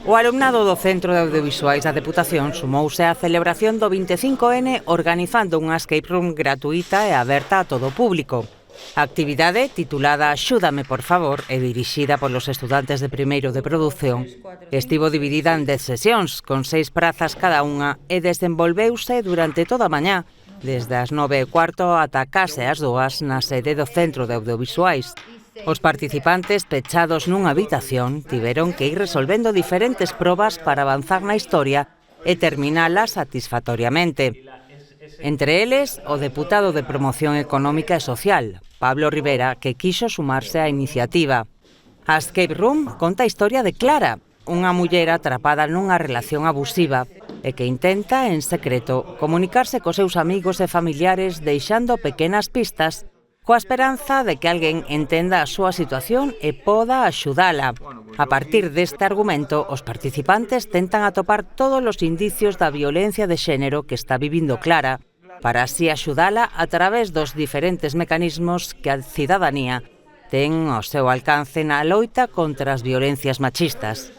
O alumnado do Centro de Audiovisuais da Deputación sumouse á celebración do 25N organizando unha escape room gratuita e aberta a todo o público. A actividade, titulada Axúdame, por favor, e dirixida polos estudantes de primeiro de produción, estivo dividida en 10 sesións, con 6 prazas cada unha, e desenvolveuse durante toda a mañá, desde as 9:15 ata case as 2 na sede do Centro de Audiovisuais. Os participantes, pechados nunha habitación, tiveron que ir resolvendo diferentes probas para avanzar na historia e terminala satisfactoriamente. Entre eles, o deputado de Promoción Económica e Social, Pablo Rivera, que quixo sumarse á iniciativa. A escape room conta a historia de Clara, unha muller atrapada nunha relación abusiva e que intenta, en secreto, comunicarse cos seus amigos e familiares deixando pequenas pistas coa esperanza de que alguén entenda a súa situación e poda axudala. A partir deste argumento, os participantes tentan atopar todos os indicios da violencia de xénero que está vivindo Clara, para así axudala a través dos diferentes mecanismos que a cidadanía ten ao seu alcance na loita contra as violencias machistas.